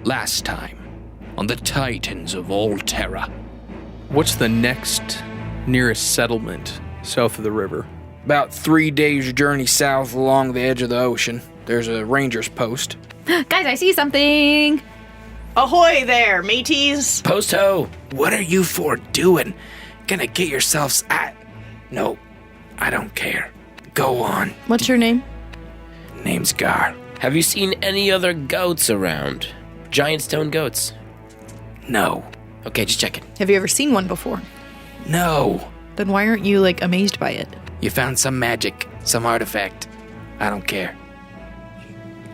Last time, on the Titans of Alterra. What's the next nearest settlement south of the river? About 3 days' journey south along the edge of the ocean. There's a ranger's post. Guys, I see something. Ahoy there, mateys! Post-ho! What are you four doing? Gonna get yourselves at... No, I don't care. Go on. What's your name? Name's Gar. Have you seen any other goats around? Giant stone goats? No. Okay, just checking. Have you ever seen one before? No. Then why aren't you, amazed by it? You found some magic, some artifact. I don't care.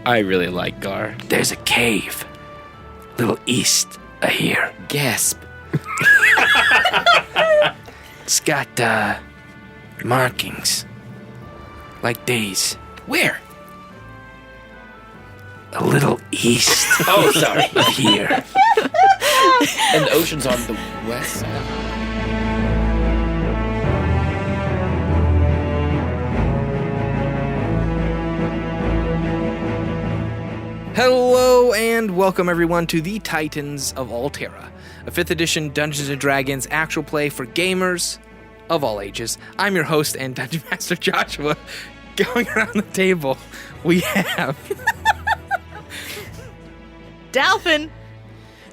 I really like Gar. There's a cave. Little east of here. Gasp. It's got, markings. Like these. Where? A little east Oh, sorry. of here. And the ocean's on the west side. Hello and welcome everyone to the Titans of Alterra, a 5th edition Dungeons & Dragons actual play for gamers of all ages. I'm your host and Dungeon Master Joshua. Going around the table, we have... Dalfin.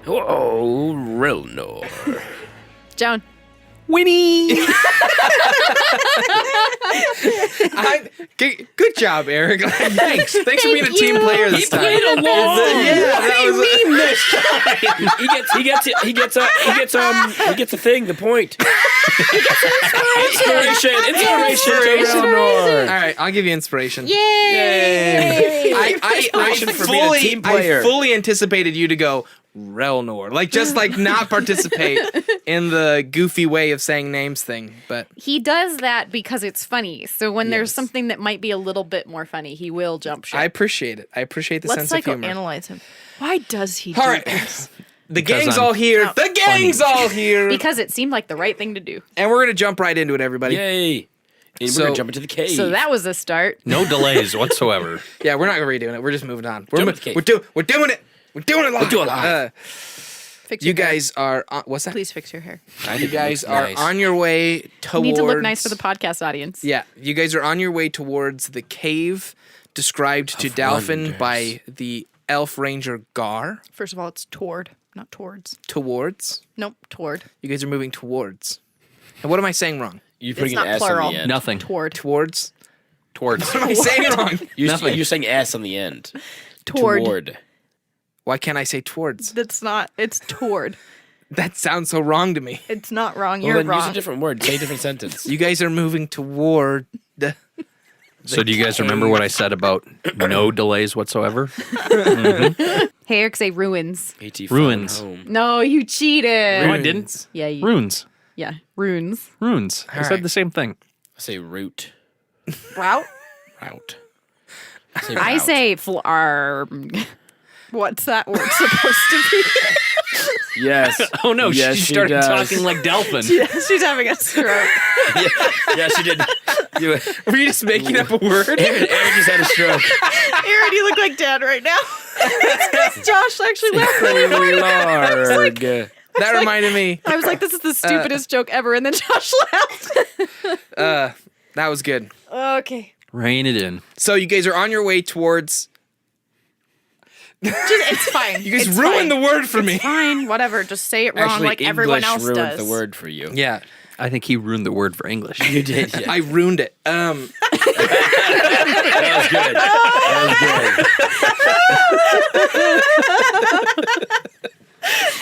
Oh, Relnor. Joan. Winnie! Good job, Eric. Thanks for being a team player this time. Played along. He gets a thing. The point. Inspiration to Relnor. All right, I'll give you inspiration. Yay! Inspiration for being a team player. I fully anticipated you to go Relnor, not participate in the goofy way of saying names thing. But He does that because it's funny. So when there's Yes. something that might be a little bit more funny, he will jump ship. I appreciate it. I appreciate the Let's sense of humor. psychoanalyze him. Why does he do All right. this? The Because gang's I'm all here. The gang's all here. Because it seemed like the right thing to do. And we're going to jump right into it, everybody. Yay. And So- we're going to jump into the cave. So that was a start. No delays whatsoever. Yeah, we're not redoing it. We're just moving on. Jump in the cave. We're doing it. We're doing it live. We'll do it live. Fix You your hair. guys are... what's that? Please fix your hair. You guys are Nice. on your way towards... You need to look nice for the podcast audience. Yeah, you guys are on your way towards the cave described to Of Dalfin wonders. by the elf ranger Gar. First of all, it's toward, not towards. Towards. Nope, toward. You guys are moving towards. And what am I saying wrong? You're putting It's an not S on plural. the end. Nothing. Toward. Towards. Towards. What am I saying wrong? You're saying S on the end. Toward. Why can't I say towards? That's not, it's toward. That sounds so wrong to me. It's not wrong. Well, You're then use wrong. a different word. Say a different sentence. You guys are moving toward the... So do you guys remember what I said about no delays whatsoever? Hey, Eric, say ruins. AT Ruins. phone home. No, you cheated. No, I didn't. Yeah, you. Runes. Yeah, runes. Runes. I All said right. the same thing. I say root. Route? Route. I route. say flarm. What's that word supposed to be? Yes. Oh no, Yes, she started does. talking like Dalfin. She's having a stroke. Yeah, she did. You, Were you just making up a word? Aaron just had a stroke. Aaron, you look like Dad right now. Josh actually laughed really hard. Larg. That reminded me. I was like, this is the stupidest joke ever, and then Josh laughed. That was good. Okay. Rein it in. So you guys are on your way towards... It's fine. You guys It's ruined fine. the word for me. Fine, whatever. Just say it wrong Actually, like everyone English else ruined does. the word for you. Yeah, I think he ruined the word for English. You did. Yeah. I ruined it. That was good.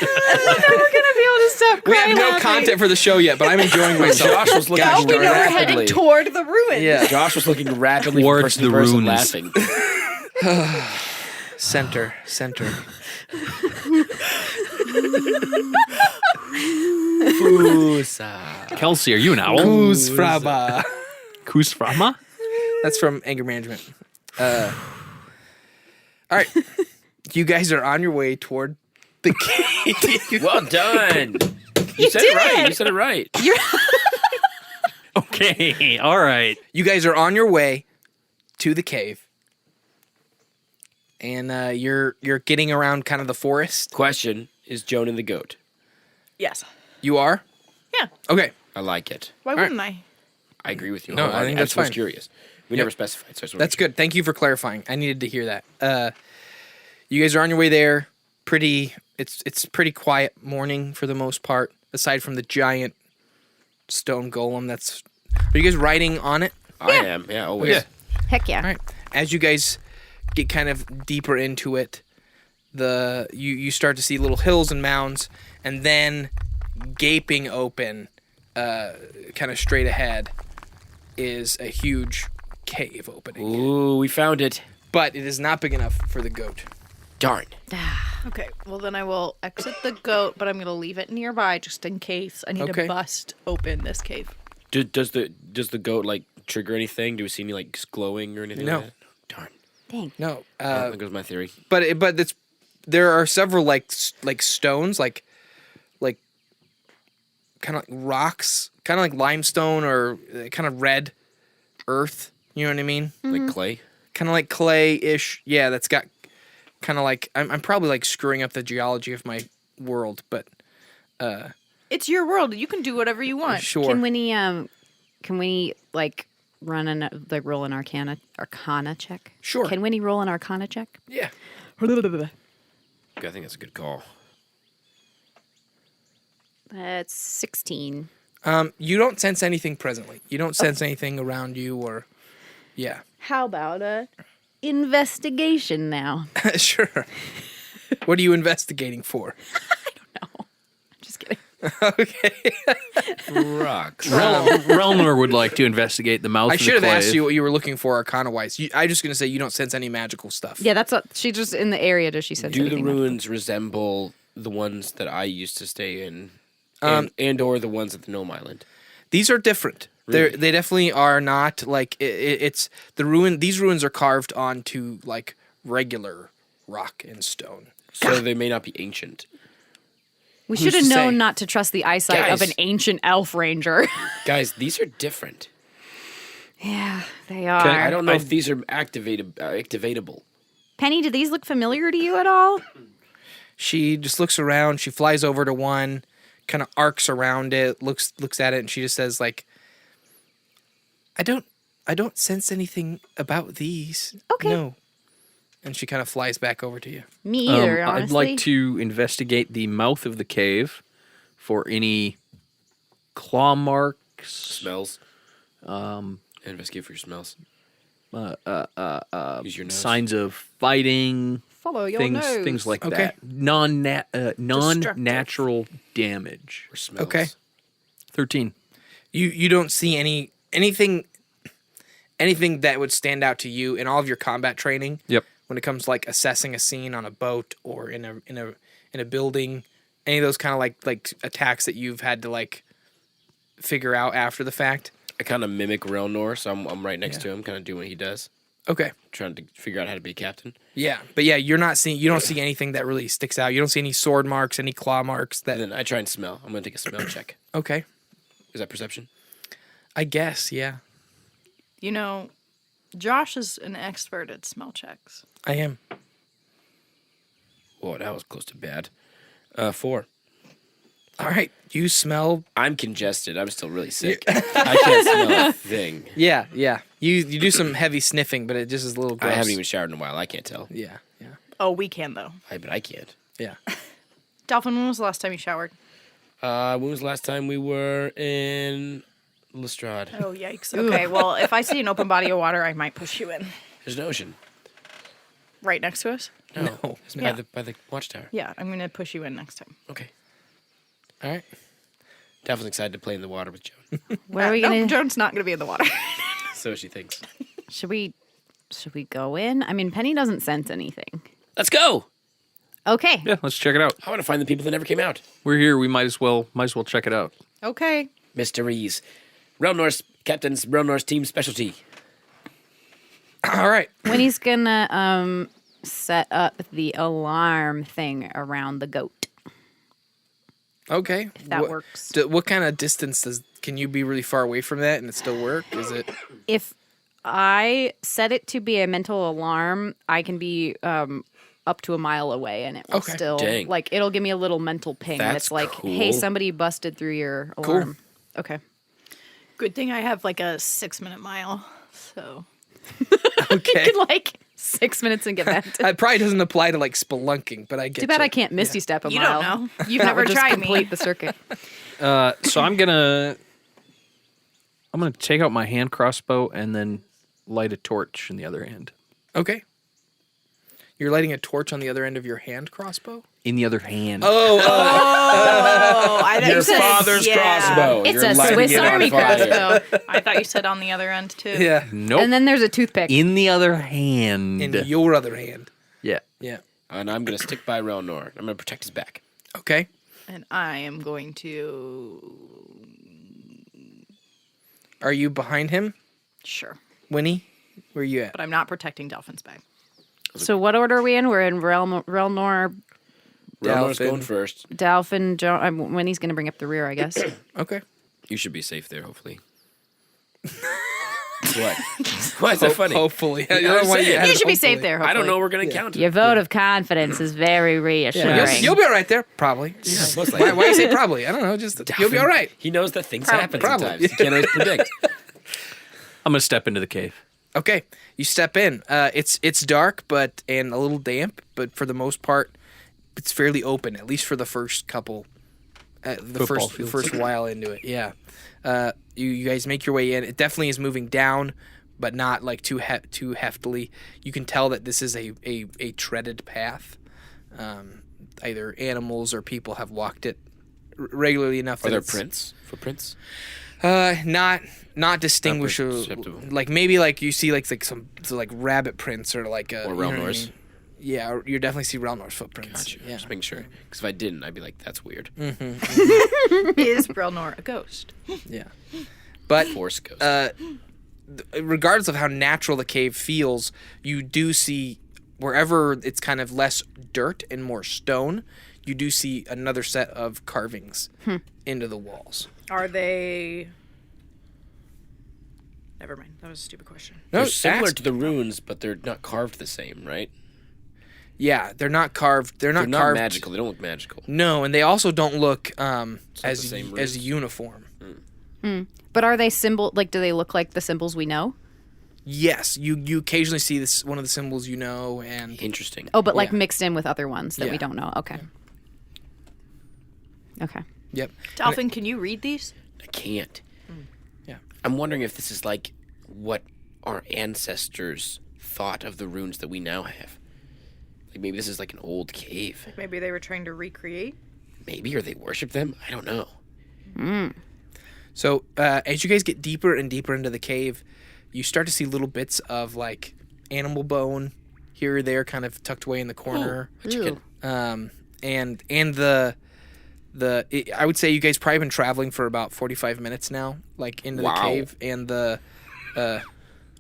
We're gonna be able to stop We crying. have no laughing. content for the show yet, but I'm enjoying myself. Josh was looking Now we know we're rapidly. heading toward the ruins. Yeah. Josh was looking rapidly Towards from person to the person runes. laughing. Center. Kelsey, are you an owl? Who's Fraba? Kus Frama? That's from Anger Management. All right. You guys are on your way toward the cave. Well done. You said it right. You said it right. Okay, all right. You guys are on your way to the cave. and you're getting around kind of the forest. Question, is Joan in the goat? Yes. You are? Yeah. Okay. I like it. Why wouldn't I? I agree with you. No, I wholeheartedly. think that's just was fine. curious. We never specified, so I just wanted That's to make good. Thank you for clarifying. I needed to hear that. You guys are on your way there. It's pretty quiet morning for the most part, aside from the giant stone golem. Are you guys riding on it? sure. I am. Yeah, always. Yeah. Heck yeah. All right. As you guys get kind of deeper into it, you start to see little hills and mounds, and then gaping open, kind of straight ahead, is a huge cave opening. Ooh, we found it. But it is not big enough for the goat. Darn. Okay, well then I will exit the goat, but I'm going to leave it nearby just in case I need to bust open this cave. Does the goat like trigger anything? Do we see any like glowing or anything? No. Like that? Darn. Dang. No. There goes my theory. But there are several like stones, like kind of like rocks, kind of like limestone or kind of red earth. You know what I mean? Like clay. Kind of like clay-ish. Yeah, that's got kind of like I'm probably like screwing up the geology of my world, but It's your world. You can do whatever you want. sure. Can Winnie like roll an arcana check? Sure. Can Winnie roll an arcana check? Yeah. I think that's a good call. That's 16. You don't sense anything presently. You don't sense anything around you, or yeah. How about a investigation now? Sure. What are you investigating for? Just kidding. Okay. Rocks. Relnor would like to investigate the mouth I of the should have asked clave. you what you were looking for arcana-wise. I'm just going to say you don't sense any magical stuff. Yeah, that's what she just in the area. Does she sense Do the anything magical? ruins resemble the ones that I used to stay in, and or the ones at the Gnome Island? These are different. Really? They definitely are not like it's the ruin. These ruins are carved onto like regular rock and stone. So they may not be ancient. We Who's should have to say? known not to trust the eyesight of Guys. an ancient elf ranger. Guys, these are different. Yeah, they are. I don't know if these are activatable. Penny, do these look familiar to you at all? She just looks around. She flies over to one, kind of arcs around it, looks at it, and she just says like, I don't sense anything about these. Okay. No. And she kind of flies back over to you. Me either, honestly. I'd like to investigate the mouth of the cave for any claw marks, Smells. Investigate for your smells. Use your nose. signs of fighting, Follow your things nose. things like Okay. that. Non-natural damage. Or smells. Okay. 13. You don't see anything that would stand out to you in all of your combat training. Yep. When it comes to like assessing a scene on a boat or in a building, any of those kind of like attacks that you've had to like figure out after the fact. I kind of mimic Relnor, so I'm right next to him, kind of doing what he does, Okay. trying to figure out how to be a captain. Yeah, but yeah, you don't see anything that really sticks out. You don't see any sword marks, any claw marks And that. then I try and smell. I'm gonna take a smell check. Okay, Is that perception? I guess yeah, You know, Josh is an expert at smell checks. I am. Whoa, that was close to bad. 4. All right, you smell. I'm congested. I'm still really sick. I can't smell a thing. Yeah. You do some heavy sniffing, but it just is a little gross. I haven't even showered in a while. I can't tell. Yeah. Oh, we can though. But I can't. Yeah. Dalfin, when was the last time you showered? When was the last time we were in Lestrade? Oh, yikes. Okay, well, if I see an open body of water, I might push you in. There's an ocean. Right next to us? No. It's Yeah. by the watchtower. Yeah, I'm going to push you in next time. Okay. All right. Definitely excited to play in the water with Joan. Where are we Nope, gonna? Joan's not going to be in the water. So she thinks. Should we go in? I mean, Penny doesn't sense anything. Let's go. Okay. Yeah, let's check it out. I want to find the people that never came out. We're here. We might as well check it out. Okay. Mysteries. Relnor's team specialty. All right. Winnie's gonna set up the alarm thing around the goat. Okay. If that works. What kind of distance can you be really far away from that and it still work? Is it? If I set it to be a mental alarm, I can be up to a mile away, and it will still Dang. like it'll give me a little mental ping. That's It's like, cool. hey, somebody busted through your alarm. Okay. Good thing I have like a 6-minute mile. So Okay. You can like 6 minutes and get back to. It probably doesn't apply to like spelunking, but I get Too bad you. I can't misty step a you mile. don't know. You've That never would just tried complete me. the circuit. So I'm gonna take out my hand crossbow and then light a torch in the other hand. Okay. You're lighting a torch on the other end of your hand crossbow? In the other hand. Oh, I thought Your you said father's crossbow. It's You're a lighting Swiss it on Army fire. crossbow. I thought you said on the other end too. Yeah. Nope. And then there's a toothpick. in the other hand. In your other hand. Yeah. Yeah. And I'm going to stick by Relnor. I'm going to protect his back. Okay. And I am going to Are you behind him, sure, Winnie? Where are you at? but I'm not protecting Dalfin's bag. So what order are we in? We're in Relnor, Relnor's Dalfin. going first. Dalfin, Joan. Winnie's going to bring up the rear, I guess. Okay. You should be safe there, hopefully. What? Why is that funny? Hopefully. I I'm don't want saying. to add You should be safe hopefully. there. I don't Hopefully. know we're going to count it. Your vote of confidence is very reassuring. You'll be all right there, probably. Yeah, most Why, likely. why you say probably? I don't know. Just you'll be all right. He knows that things happen Probably. sometimes. You can't always predict. I'm gonna step into the cave. Okay, you step in. It's dark, and a little damp, but for the most part, it's fairly open. At least for the first couple, the first while into it. Yeah, you guys make your way in. It definitely is moving down, but not like too heftily. You can tell that this is a treaded path. Either animals or people have walked it regularly enough. Are that there it's, footprints? Not distinguishable. perceptible. Like maybe like you see like some rabbit prints or like Or you know what I Relnor's? mean? Yeah, or you definitely see Relnor's footprints. Gotcha. Yeah. Just making sure. Because if I didn't, I'd be like, that's weird. Is Relnor a ghost? Yeah. But Force ghost. regardless of how natural the cave feels, you do see wherever it's kind of less dirt and more stone, you do see another set of carvings into the walls. Are they? Never mind. That was a stupid question. No, They're similar ask- to the runes, but they're not carved the same, right? Yeah, they're not carved. They're not They're not carved. magical. They don't look magical. No, and they also don't look not as the same as runes? uniform. But are they symbol? Like, do they look like the symbols we know? Yes, you occasionally see this one of the symbols you know, and Interesting. Oh, but like Yeah. mixed in with other ones that we Yeah. don't know. Okay. Okay. yep. Dalfin, can you read these? I can't. Yeah. I'm wondering if this is like what our ancestors thought of the runes that we now have. Like maybe this is like an old cave. Maybe they were trying to recreate. Maybe, or they worship them. I don't know. So as you guys get deeper and deeper into the cave, you start to see little bits of like animal bone here or there, kind of tucked away in the corner. A chicken. And I would say you guys probably been traveling for about 45 minutes now, like into the Wow. cave, and the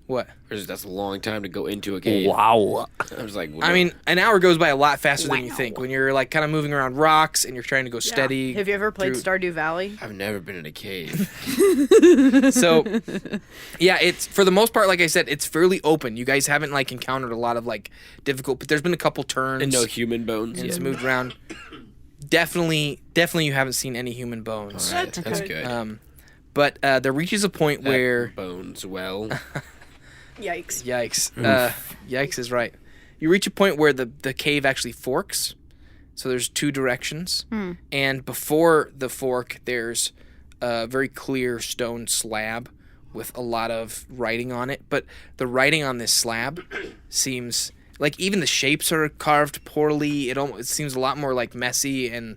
what? That's a long time to go into a cave. Wow. I was like, I mean, an hour goes by a lot faster than you think when you're like kind of moving around rocks and you're trying to go steady. Have you ever played through- Stardew Valley? I've never been in a cave. So, yeah, it's for the most part, like I said, it's fairly open. You guys haven't like encountered a lot of like difficult, but there's been a couple turns And no human bones. and it's yet. moved around. Definitely, you haven't seen any human bones. All right, that's good. But there reaches a point That where bones well. Yikes. yikes, yikes is right. You reach a point where the cave actually forks. So there's two directions, and before the fork, there's a very clear stone slab with a lot of writing on it. But the writing on this slab seems like even the shapes are carved poorly. It seems a lot more like messy and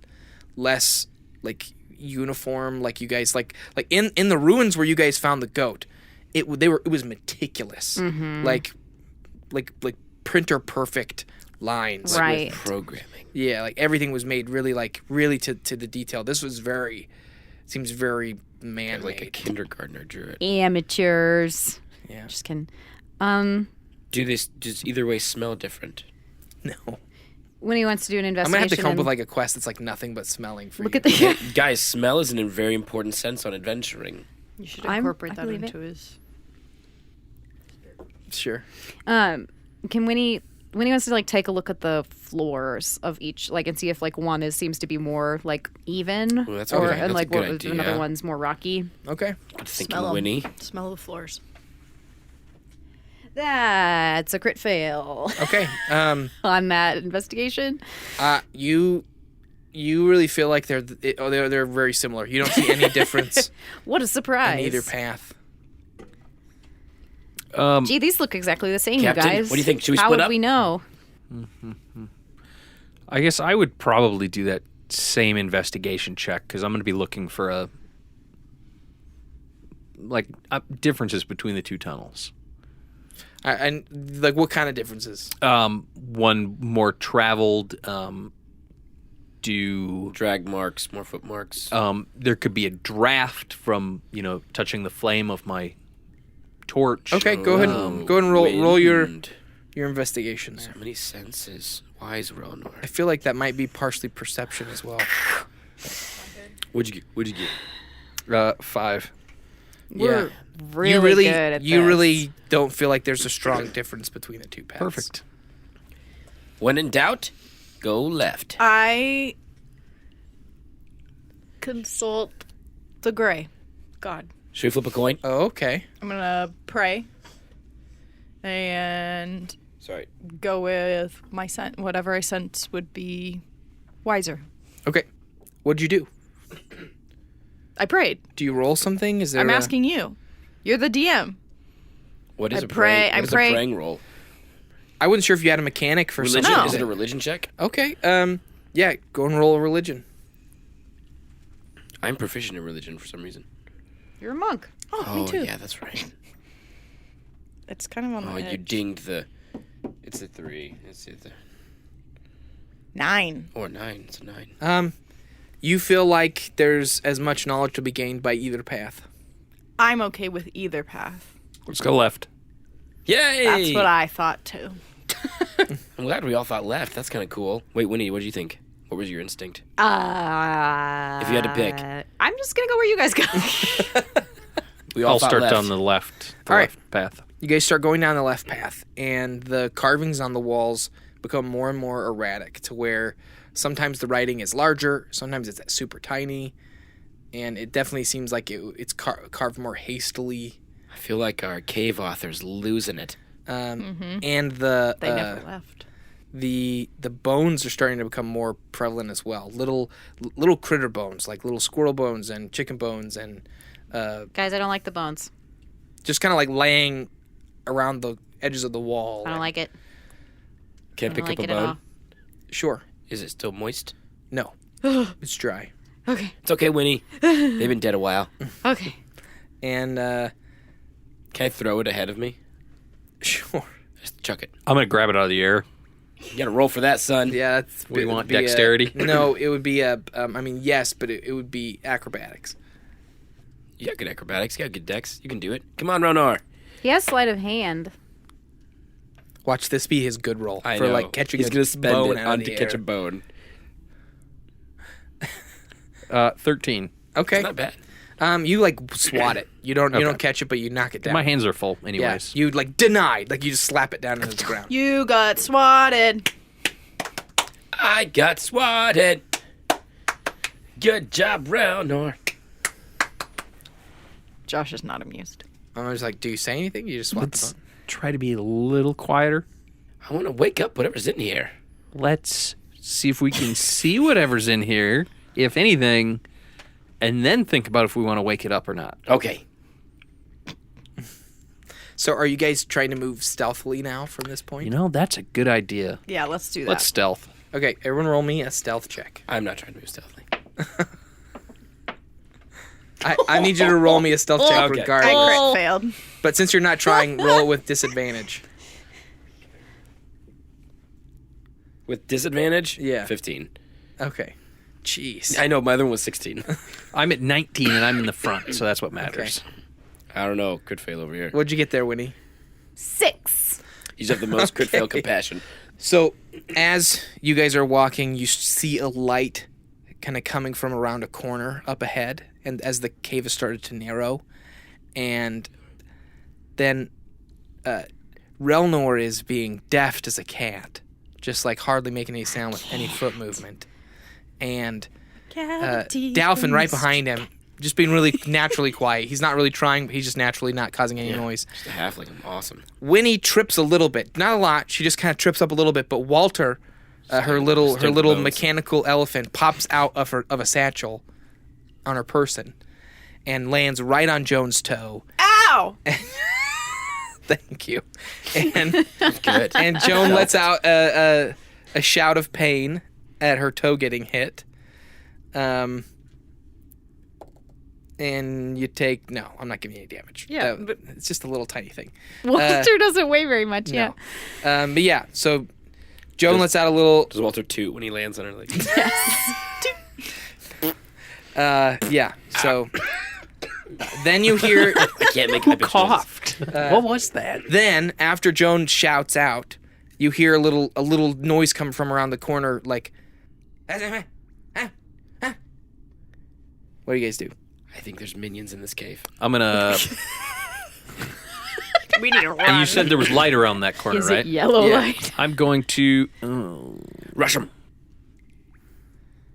less like uniform. Like you guys like in the ruins where you guys found the goat, it was meticulous, like printer perfect lines. Right. Programming. Yeah, like everything was made really to the detail. This was seems very man-made. Like a kindergartner drew it. Amateurs. Yeah. Just kidding. Does either way smell different? No. Winnie wants to do an I'm investigation. gonna have to come up and with like a quest that's like nothing but smelling for look you. at the. Guys, smell is a very important sense on adventuring. You should I incorporate that believe it. into his Sure. Can Winnie wants to like take a look at the floors of each, like, and see if like one seems to be more like even, Ooh, that's or okay. and That's a like good what idea. another one's more rocky. Okay. Good thinking, Smell 'em. Winnie. Smell the floors. That's a crit fail Okay. on that investigation. You really feel like they're very similar. You don't see any difference What a surprise! in either path. Gee, these look exactly the same, Captain, you guys. what do you think? Should we How split would up? we know? I guess I would probably do that same investigation check because I'm going to be looking for differences between the two tunnels. And like, what kind of differences? One more traveled. Drag marks, more foot marks. There could be a draft from touching the flame of my torch. Okay, go ahead and roll your investigation there. So many senses. Wise Relnor. I feel like that might be partially perception as well. What'd you get? 5. We're really good at you this. really don't feel like there's a strong difference between the two paths. Perfect. When in doubt, go left. I consult the gray god. Should we flip a coin? Oh, okay. I'm gonna pray and Sorry. go with my sense. Whatever I sense would be wiser. Okay. What'd you do? I prayed. Do you roll something? Is there? I'm asking you. You're the DM. What is I a pray- praying? I What is pray- a praying roll? I wasn't sure if you had a mechanic for Religion? something. No. Is it a religion check? Okay. Yeah. Go and roll a religion. I'm proficient in religion for some reason. You're a monk. Oh, me too. yeah, that's right. It's kind of on the Oh, edge. you dinged the. It's a 3. It's a 9. or 9. It's a 9. You feel like there's as much knowledge to be gained by either path. I'm okay with either path. Let's go left. Yay! That's what I thought too. I'm glad we all thought left. That's kind of cool. Wait, Winnie, what did you think? What was your instinct? If you had to pick. I'm just gonna go where you guys go. We all I'll thought start left. down the left. All right. Left path. You guys start going down the left path, and the carvings on the walls become more and more erratic to where sometimes the writing is larger, sometimes it's super tiny, and it definitely seems like it's carved more hastily. I feel like our cave author's losing it. And the They never left. the bones are starting to become more prevalent as well. Little critter bones, like little squirrel bones and chicken bones, and Guys, I don't like the bones. just kind of like laying around the edges of the wall. I don't like it. Can't I pick don't up like a it at bone. all. Sure. Is it still moist? No. It's dry. Okay. It's okay, Winnie. They've been dead a while. Okay. And Can I throw it ahead of me? sure. Just chuck it. I'm going to grab it out of the air. You gotta roll for that, son. Yeah, that's What do you it want, would be dexterity? no, it would be yes, but it would be acrobatics. You got good acrobatics. You got good dex. You can do it. Come on, Relnor. He has sleight of hand. Watch this be his good roll I for know. like catching He's a gonna spend bone it out on of to the catch a air. bone. 13. Okay. It's not bad. You like swat it. You don't catch it, but you knock it down. My hands are full, yeah. anyways. You like denied, like you just slap it down into the ground. You got swatted. I got swatted. Good job, Relnor. Josh is not amused. I was like, do you say anything? You just swat the Let's bone. try to be a little quieter. I want to wake up whatever's in here. Let's see if we can see whatever's in here, if anything, and then think about if we want to wake it up or not. Okay. So are you guys trying to move stealthily now from this point? That's a good idea. Yeah, let's do that. Let's stealth. Okay, everyone roll me a stealth check. I'm not trying to move stealthily. I need you to roll me a stealth check Okay. regardless. I crit failed. But since you're not trying, roll it with disadvantage. With disadvantage? Yeah. 15. Okay. Jeez. I know, my other one was 16. I'm at 19 and I'm in the front, so that's what matters. I don't know. Crit fail over here. What'd you get there, Winnie? 6. You just have the most crit fail Okay. compassion. So, as you guys are walking, you see a light kind of coming from around a corner up ahead, and as the cave has started to narrow, and then Relnor is being deft as a cat, just like hardly making any sound with any foot movement. And Dalfin right behind him, just being really naturally quiet. He's not really trying, but he's just naturally not causing any noise. Just a halfling. Awesome. Winnie trips a little bit, not a lot. She just kind of trips up a little bit. But Walter, her little mechanical elephant, pops out of a satchel on her person and lands right on Joan's toe. Ow! Thank you. And Good. and Joan lets out a shout of pain at her toe getting hit. And you take... No, I'm not giving you any damage. Yeah, but... It's just a little tiny thing. Walter doesn't weigh very much, no. But yeah, so Joan lets out a little... Does Walter toot when he lands on her leg? Yeah, so... then you hear... I can't make high-pitched noises. Coughed. What was that? Then, after Joan shouts out, you hear a little noise come from around the corner, like... What do you guys do? I think there's minions in this cave. I'm gonna. We need to run. And you said there was light around that corner, Is right? it yellow Yeah. light? I'm going to. Rush him.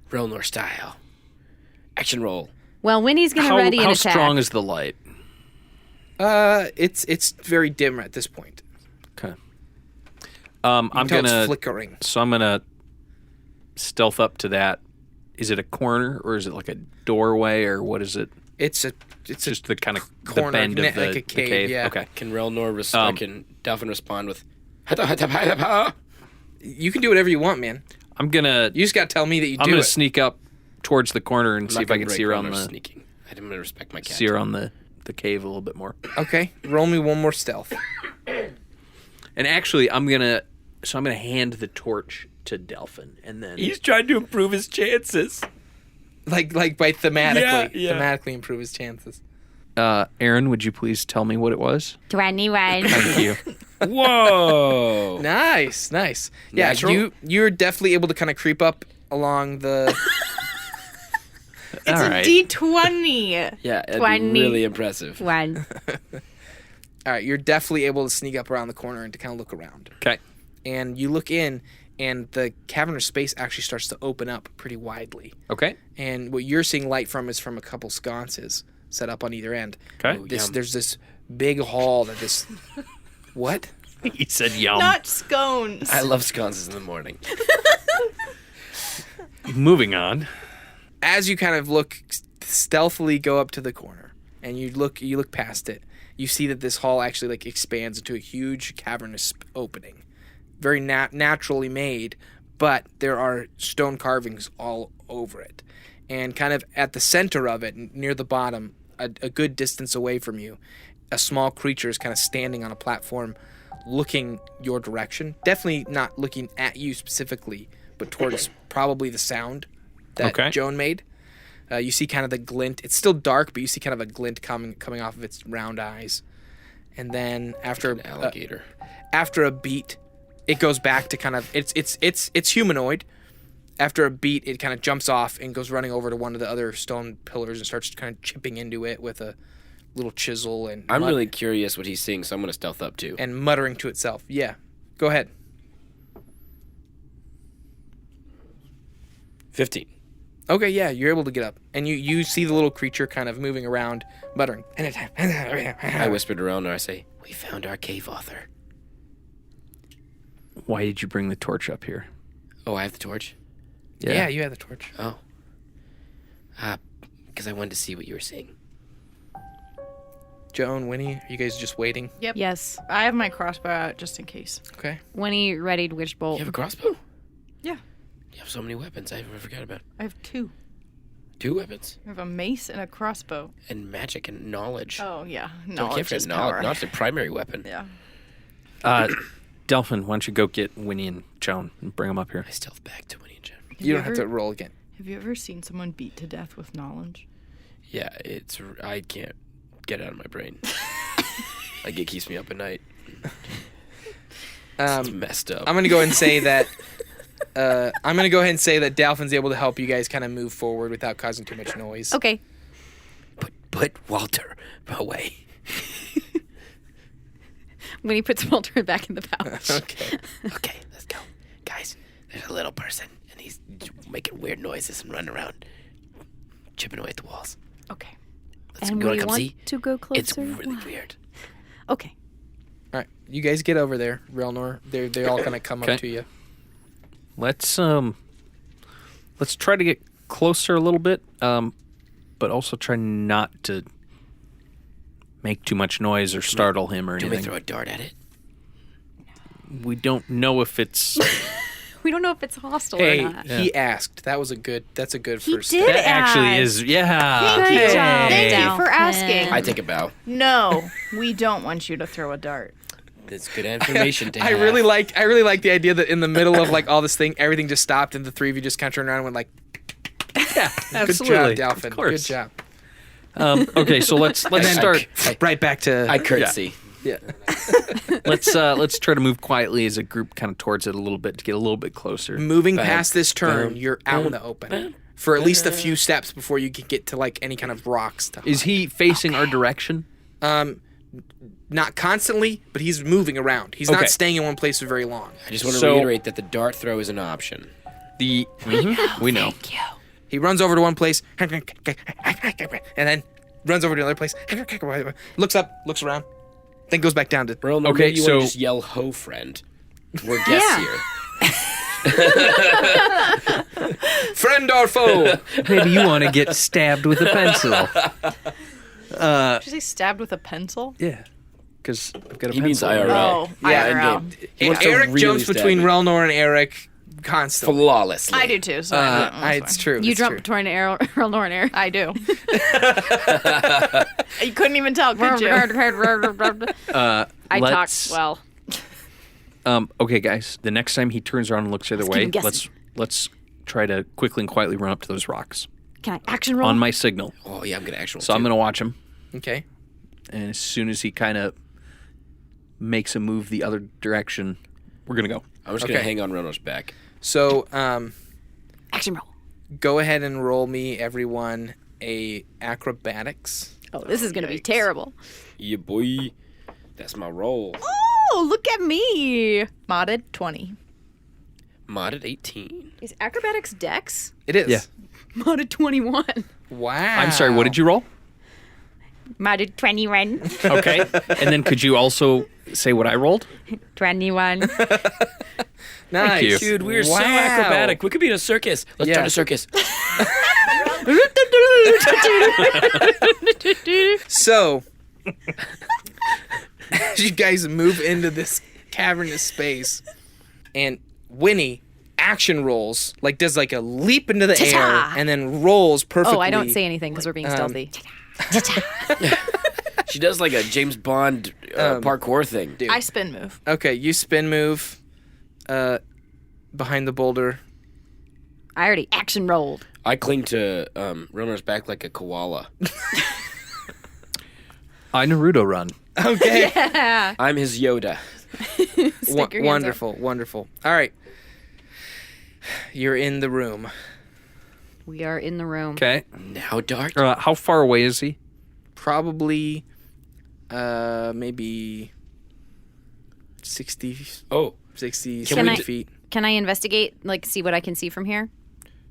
Relnor style. Action roll. Well, Winnie's going to How, ready an how attack. strong is the light? It's very dim at this point. Okay. I'm You can tell gonna. it's flickering. So I'm gonna stealth up to that. Is it a corner or is it like a doorway or what is it? It's Just the kind of corner, the bend of the, like a the cave, cave. yeah. Okay. Can Relnor can Dalfin respond with hata hata hata hata? You can do whatever you want, man. I'm gonna. You just got to tell me that you I'm do gonna it. sneak up towards the corner and I'm see not if I gonna can break see around Relnor's the sneaking. I'm gonna respect my cat. see around the cave a little bit more. Okay, roll me one more stealth. And actually, I'm gonna hand the torch to Dalfin, and then He's trying to improve his chances. Like by thematically, Yeah. thematically improve his chances. Aaron, would you please tell me what it was? 21. Thank you. Whoa. Nice. Yeah, Natural? you're definitely able to kind of creep up along the. It's All a right. D20. Yeah, it'd 20. be really impressive. 1. All right, you're definitely able to sneak up around the corner and to kind of look around. Okay. And you look in, and the cavernous space actually starts to open up pretty widely. Okay. And what you're seeing light from is from a couple sconces set up on either end. Okay. Ooh, This yum. there's this big hall that this. What? He said yum. Not scones. I love sconces in the morning. Moving on. As you kind of look stealthily go up to the corner and you look past it, you see that this hall actually like expands into a huge cavernous opening, very naturally made, but there are stone carvings all over it, and kind of at the center of it, near the bottom, a good distance away from you, a small creature is kind of standing on a platform, looking your direction. Definitely not looking at you specifically, but towards probably the sound that Okay. Joan made. You see kind of the glint. It's still dark, but you see kind of a glint coming off of its round eyes. And then after An alligator. after a beat, it goes back to kind of it's humanoid. After a beat, it kind of jumps off and goes running over to one of the other stone pillars and starts kind of chipping into it with a little chisel and I'm really curious what he's seeing, so I'm gonna stealth up too. and muttering to itself. Yeah, go ahead. 15. Okay, yeah, you're able to get up, and you see the little creature kind of moving around, muttering. I whispered to Relnor, I say, we found our cave author. Why did you bring the torch up here? Oh, I have the torch? Yeah, you have the torch. Oh. Because I wanted to see what you were seeing. Joan, Winnie, are you guys just waiting? Yep. Yes. I have my crossbow out just in case. Okay. Winnie readied witch bolt. You have a crossbow? Yeah. You have so many weapons, I forgot about. I have 2. 2 weapons? I have a mace and a crossbow. And magic and knowledge. Oh, yeah. Don't Knowledge forget is knowledge. power. Knowledge is the primary weapon. Yeah. Delphin, why don't you go get Winnie and Joan and bring them up here? I stealth back to Winnie and Joan. You don't have to roll again. Have you ever seen someone beat to death with knowledge? Yeah, I can't get it out of my brain. Like, it keeps me up at night. It's messed up. I'm gonna go ahead and say that. Dalfin's able to help you guys kind of move forward without causing too much noise. Okay. Put Walter away. Winnie puts Walter back in the pouch. Okay. Okay, let's go. Guys, there's a little person, and he's making weird noises and running around, chipping away at the walls. Okay. Let's And go we come want see. to go closer. It's really weird. Okay. All right, you guys get over there, Relnor. They all kind of come Okay. up to you. Let's try to get closer a little bit, but also try not to make too much noise or startle him or Do we anything. throw a dart at it? We don't know if it's. We don't know if it's hostile Hey, or not. he asked. That's a good first did. step. That actually ask. is, yeah. Thank you. Good job, Thank you Dalfin. for asking. I take a bow. No, we don't want you to throw a dart. That's good information to I have. really like the idea that in the middle of like all this thing, everything just stopped, and the three of you just kind of turned around and went like, Yeah, absolutely. "Good job, Dalfin. Of course. Good job." Okay, so let's start. Right back to I courtesy. yeah. Let's try to move quietly as a group, kind of towards it a little bit to get a little bit closer. Moving past this turn, you're out in the open for at least a few steps before you can get to like any kind of rocks. Is he facing our direction? Not constantly, but he's moving around. He's Okay. not staying in one place for very long. I just want to So- reiterate that the dart throw is an option. We know. He runs over to one place and then runs over to another place. Looks up, looks around, then goes back down to. Relnor, Okay, maybe you so- want to just yell "Ho, friend." We're guests here. Friend or foe? Maybe you want to get stabbed with a pencil. Did you say stabbed with a pencil? Yeah, because I've got a He means pencil. IRL. Oh, Yeah, IRL. He wants to Eric really jumps stab between me. Relnor and Eric constantly. Flawlessly. I do too. So It's true. You it's jump true. between Relnor and Eric. I do. You couldn't even tell, could you? I talk Let's- well. Okay, guys. The next time he turns around and looks the other Let's way, keep him guessing. let's try to quickly and quietly run up to those rocks Can I action roll? on my signal. Oh yeah, I'm gonna actually. So I'm gonna watch him, Okay. and as soon as he kind of makes a move the other direction, we're gonna go. I'm just gonna Okay. hang on Relnor's back. So, action roll. go ahead and roll me, everyone, a acrobatics. Oh, this is going to be terrible. Yeah, boy. That's my roll. Oh, look at me. Modded 20. Modded 18. Is acrobatics dex? It is. Yeah. Modded 21. Wow. I'm sorry. What did you roll? Modded 21. Okay. And then could you also say what I rolled? 21. Nice. you. Dude, we're Wow. so acrobatic. We could be in a circus. Let's Yeah. start a circus. So, as you guys move into this cavernous space, and Winnie action rolls, like does like a leap into the Ta-ta. air and then rolls perfectly. Oh, I don't say anything because we're being stealthy. She does like a James Bond parkour thing. I spin move. Okay, you spin move behind the boulder. I already action rolled. I cling to Relnor's back like a koala. I Naruto run. Okay. I'm his Yoda. Stick your hands Wonderful, wonderful. All right. You're in the room. We are in the room. Okay. Now, Dart. How far away is he? Probably maybe 60, Oh, 60 Can I- feet. Can I investigate, like, see what I can see from here?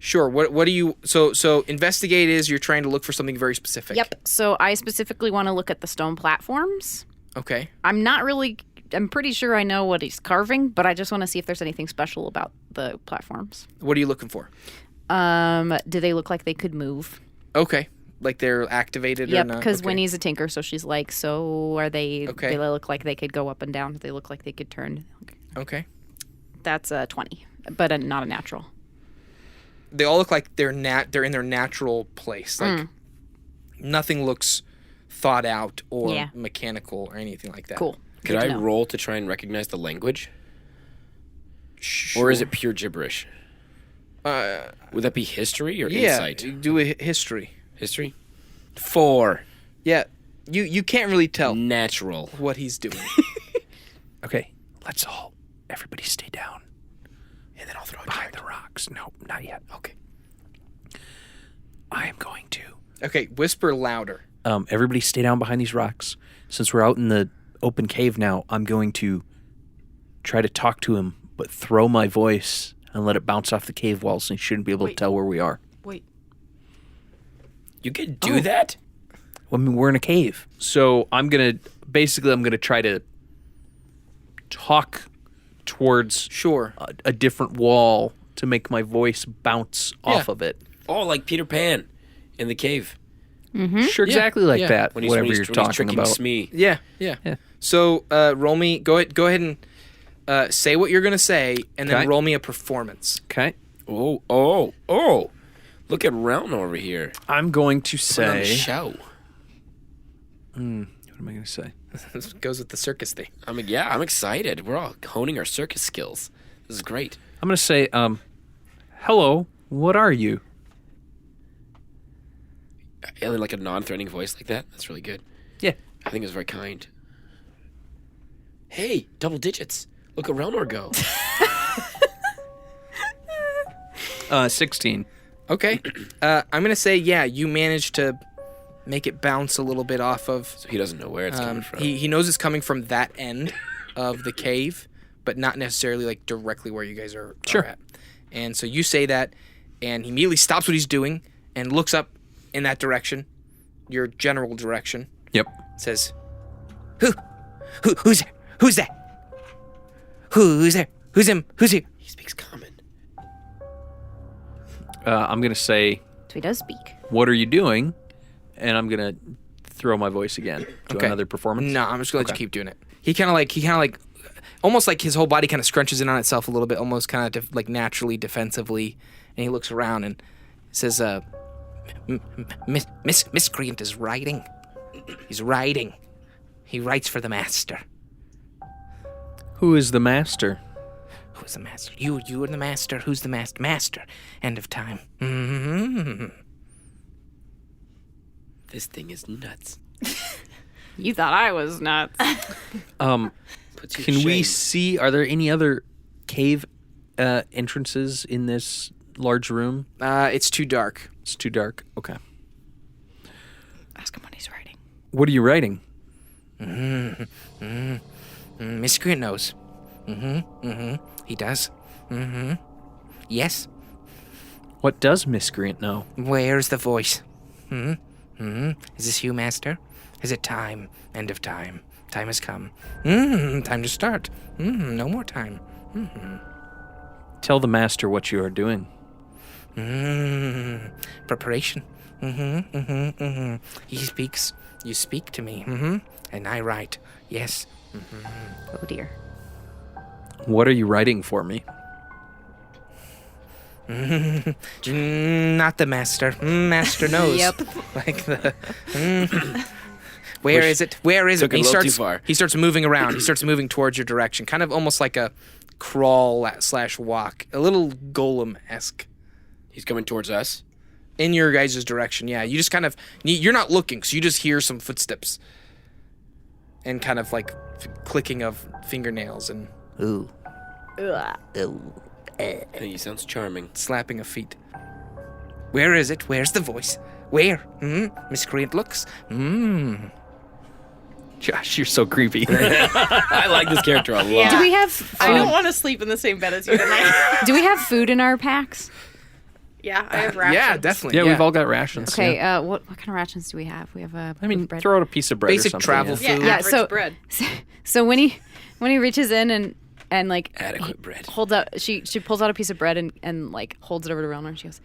Sure. What do you so investigate is you're trying to look for something very specific. Yep. So I specifically want to look at the stone platforms. Okay. I'm pretty sure I know what he's carving, but I just want to see if there's anything special about the platforms. What are you looking for? Do they look like they could move? Okay. Like they're activated or Yep, not? because Okay. Winnie's a tinker, so she's like, so are they, Okay. they look like they could go up and down. They look like they could turn. Okay. That's a 20, but not a natural. They all look like they're in their natural place. Hmm. Like nothing looks thought out or Yeah. mechanical or anything like that. Cool. could Good to I know. roll to try and recognize the language? Sure. Or is it pure gibberish? Would that be history or Yeah. insight? Do a history. History? 4. Yeah. You can't really tell Natural. what he's doing. Okay. Everybody stay down. And then I'll throw a Behind dart. the rocks. No, not yet. Okay. I am going to. Okay. Whisper louder. Everybody stay down behind these rocks. Since we're out in the open cave now, I'm going to try to talk to him, but throw my voice and let it bounce off the cave walls, and he shouldn't be able to tell where we are. Wait. You can do that? I mean, we're in a cave. So I'm going to try to talk towards Sure. a different wall to make my voice bounce off of it. Oh, like Peter Pan in the cave. Sure, exactly like that. When he's, whatever when he's, you're when he's talking tricking about. Smee. Yeah. So roll me. Go ahead and say what you're gonna say, and then Okay. roll me a performance. Okay. Oh. Look at Relnor over here. I'm going to Put on a say. show. What am I going to say? This goes with the circus thing. I'm excited. We're all honing our circus skills. This is great. I'm going to say, hello, what are you? Like a non-threatening voice like that. That's really good. Yeah. I think it's very kind. Hey, double digits. Look at Relnor go. 16. Okay. I'm gonna say you managed to make it bounce a little bit off of. So he doesn't know where it's coming from. He knows it's coming from that end of the cave, but not necessarily like directly where you guys are at. And so you say that, and he immediately stops what he's doing and looks up in that direction, your general direction. Yep. Says, Who's there? Who's that? Who's there? Who's him? Who's here? He speaks common. I'm going to say, So he does speak. what are you doing? And I'm going to throw my voice again. Do another performance? No, I'm just gonna let you keep doing it. He kind of like, almost like his whole body kind of scrunches in on itself a little bit, almost kind of like naturally defensively, and he looks around and says, Miscreant is riding. He's riding. He writes for the master. Who is the master? Who's the master? You are the master. Who's the master? Master. End of time. Mm-hmm. This thing is nuts. You thought I was nuts. Puts you to Can we shame. see, are there any other cave entrances in this large room? It's too dark. It's too dark. Okay. Ask him what he's writing. What are you writing? Miscreant knows. He does. Yes. What does Miscreant know? Where's the voice? Is this you, master? Is it time? End of time. Time has come. Time to start. No more time. Tell the master what you are doing. Preparation. He speaks. You speak to me. And I write. Yes. Oh dear. What are you writing for me? Not the master. Master knows. Yep. Like the. Where is it? Where is it? Took it a little too far. He starts moving around. He starts moving towards your direction, kind of almost like a crawl / walk, a little golem-esque. He's coming towards us. In your guys' direction, yeah. You just kind of you're not looking, so you just hear some footsteps and kind of like clicking of fingernails and Ooh. And he sounds charming. slapping of feet. Where is it? Where's the voice? Where? Miscreant looks. Josh, you're so creepy. I like this character a lot. Yeah. Do we have? I don't want to sleep in the same bed as you tonight. Do we have food in our packs? Yeah, I have rations. Yeah, definitely. Yeah, we've all got rations. Okay. yeah. What kind of rations do we have? We have I mean, bread. throw out a piece of bread Basic or something. travel yeah. food. Yeah, Yeah, average so- bread. So when he reaches in and like Adequate bread. holds out, she pulls out a piece of bread and like holds it over to Relnor and she goes,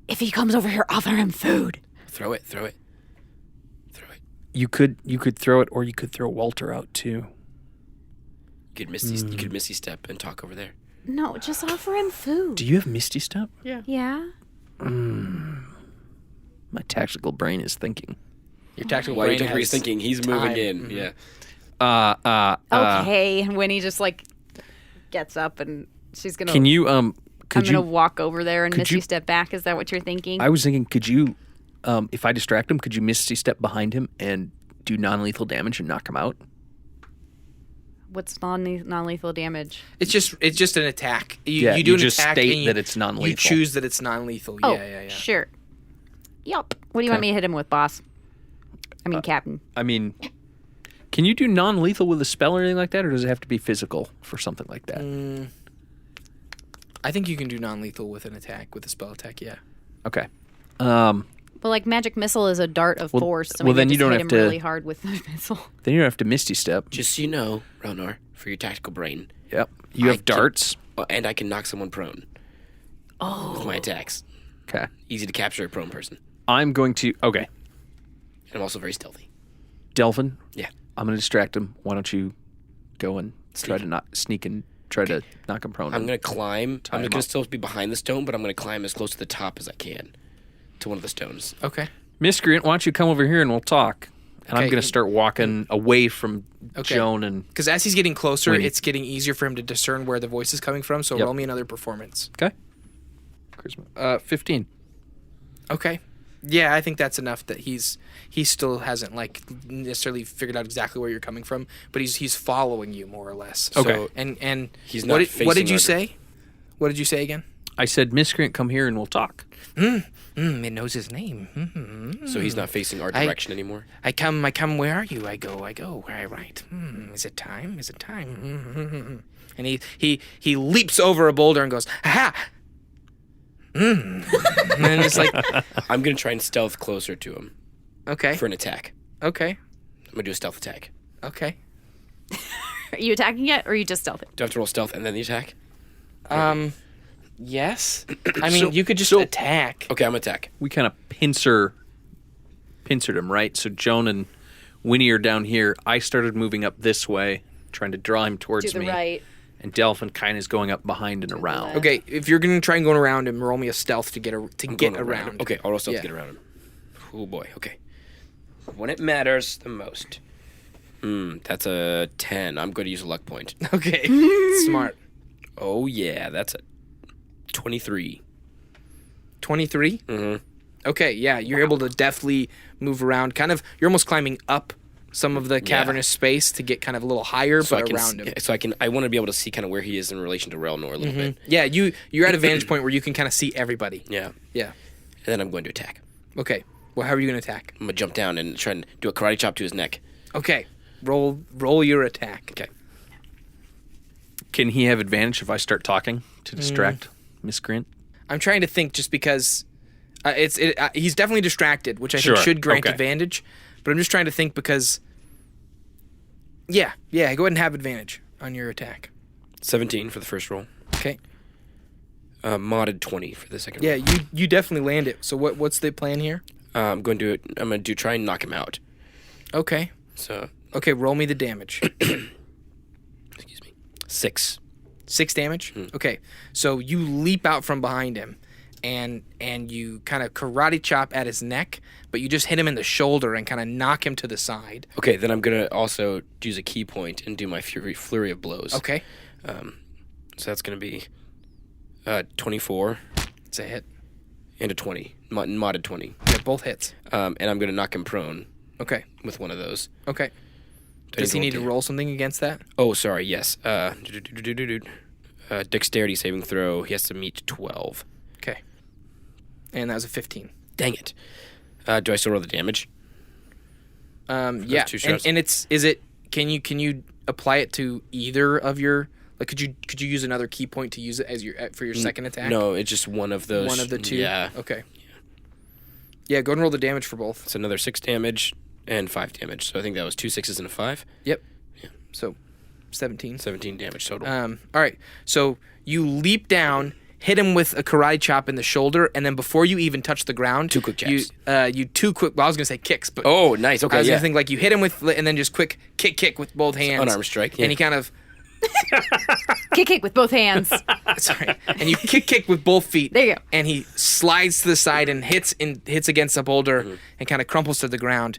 "If he comes over here, offer him food." Throw it. You could throw it, or you could throw Walter out too. You could Misty step and talk over there. No, just offer him food. Do you have Misty Step? Yeah. My tactical brain is thinking. Your tactical While brain you're has thinking, he's moving time. in. Yeah. Okay. And Winnie just like gets up and she's gonna. Can you I'm could gonna you? walk over there and could Misty you- step back. Is that what you're thinking? I was thinking, could you, if I distract him, could you Misty Step behind him and do non-lethal damage and knock him out? What's non-lethal damage? It's just an attack. Yeah, you do you an just attack state and that it's non-lethal. You choose that it's non-lethal. Oh, Yeah. sure. Yup. What do you want me to hit him with, boss? I mean, Captain. I mean, Can you do non-lethal with a spell or anything like that, or does it have to be physical for something like that? I think you can do non-lethal with an attack, with a spell attack, yeah. Okay. Well, like magic missile is a dart of force, so well, maybe then you just don't hit have him to- really hard with the missile. Then you don't have to Misty Step. Just so you know, Relnor, for your tactical brain. Yep. You have darts. And I can knock someone prone. With my attacks. Okay. Easy to capture a prone person. I'm going to... Okay. And I'm also very stealthy. Delphin, Yeah. I'm going to distract him. Why don't you go and try to sneak and try to knock him prone? I'm going to climb. I'm him going to up. still be behind the stone, but I'm going to climb as close to the top as I can. To one of the stones. Okay. Miscreant, why don't you come over here and we'll talk? And I'm Okay. going to start walking away from Joan and... Because as he's getting closer, Winnie. it's getting easier for him to discern where the voice is coming from, so Yep. roll me another performance. Okay. Charisma. 15. Okay. Yeah, I think that's enough that he still hasn't like necessarily figured out exactly where you're coming from, but he's following you more or less. Okay. So, and He's what not did, what did facing you our- say? What did you say again? I said, Miscreant, come here and we'll talk. It knows his name. So he's not facing our I- direction anymore. I come. Where are you? I go. Right. Is it time? Is it time? And he leaps over a boulder and goes, ha! And then it's like, I'm going to try and stealth closer to him okay, for an attack. okay, I'm going to do a stealth attack. okay. Are you attacking yet, or are you just stealthing? Do I have to roll stealth and then the attack? Yes. I mean, you could just attack. Okay, I'm going to attack. We kind of pincered him, right? So Joan and Winnie are down here. I started moving up this way, trying to draw him towards To the me. right. And Delphin kind of is going up behind and around. left. Okay, if you're gonna try and go around him, roll me a stealth to get Going around. him. Okay, I'll roll stealth Yeah. to get around him. Oh boy, okay. When it matters the most. That's a 10. I'm going to use a luck point. Okay. Smart. Oh yeah, that's a 23. 23? Mm-hmm. Okay, yeah, you're able to deftly move around. Kind of, you're almost climbing up some of the cavernous space to get kind of a little higher, So but around him. I want to be able to see kind of where he is in relation to Relnor a little bit. Yeah, you're at a vantage point where you can kind of see everybody. Yeah. Yeah. And then I'm going to attack. Okay. Well, how are you going to attack? I'm going to jump down and try and do a karate chop to his neck. Okay. Roll your attack. Okay. Can he have advantage if I start talking to distract Miscreant? I'm trying to think just because he's definitely distracted, which I Sure, think should grant okay. advantage. But I'm just trying to think because, yeah, go ahead and have advantage on your attack. 17 for the first roll. Okay. Modded 20 for the second Yeah, roll. you definitely land it. So what's the plan here? I'm going to try and knock him out. Okay. So, Okay, roll me the damage. excuse me. 6. 6 damage? Okay. So you leap out from behind him and you kind of karate chop at his neck, but you just hit him in the shoulder and kind of knock him to the side. Okay, then I'm going to also use a key point and do my flurry of blows. Okay. So that's going to be 24 It's a hit. and a 20. Modded 20. Yeah, both hits. And I'm going to knock him prone Okay. with one of those. Okay. Do I Does he need to roll? roll something against that? Oh, sorry, yes. Dexterity saving throw. He has to meet 12. Okay. And that was a 15. Dang it. Do I still roll the damage? Yeah. two shots. And can you apply it to either of your, like, could you use another key point to use it as for your second attack? No, it's just one of those. One of the two? Yeah. Okay. Yeah, go and roll the damage for both. It's another 6 damage and 5 damage. So I think that was 2 6s and a 5. Yep. So 17. 17 damage total. All right. So you leap down, hit him with a karate chop in the shoulder, and then before you even touch the ground, 2 quick jabs. You 2 quick. Well, I was gonna say kicks, but Oh, nice. Okay, I was yeah. gonna think like you hit him with, and then just quick kick with both hands. Unarmed strike, yeah. And he kind of Kick with both hands. sorry, and you kick with both feet. There you go. And he slides to the side and hits against a boulder and kind of crumples to the ground.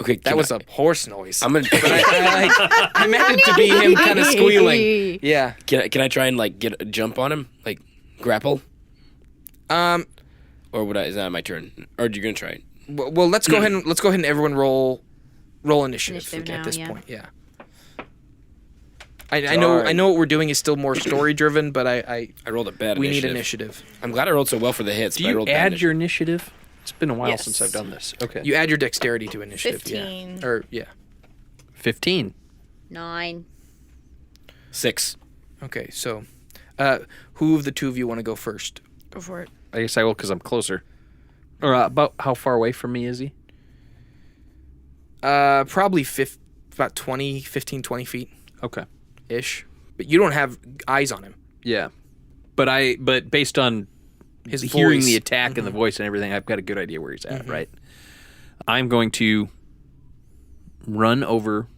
Okay, That was a horse noise. I'm gonna. I meant it to be him kind of squealing. Yeah. Can I try and like get a jump on him, like grapple, or would I? Is that my turn? Or are you gonna try it? Well, let's go ahead and everyone roll initiative, Initiative at now, this yeah. point. Yeah. I know what we're doing is still more story driven, but I rolled a bad. we initiative. need initiative. I'm glad I rolled so well for the hits. Do but I you rolled bad add initiative. your initiative? It's been a while Yes. since I've done this. Okay. You add your dexterity to initiative. 15. Yeah. Or, yeah. 15. 9. 6. Okay, so who of the two of you want to go first? Go for it. I guess I will because I'm closer. Or about how far away from me is he? Probably about 20 feet Okay. ish. But you don't have eyes on him. Yeah. But based on His hearing voice. the attack and the voice and everything, I've got a good idea where he's at, right? I'm going to run over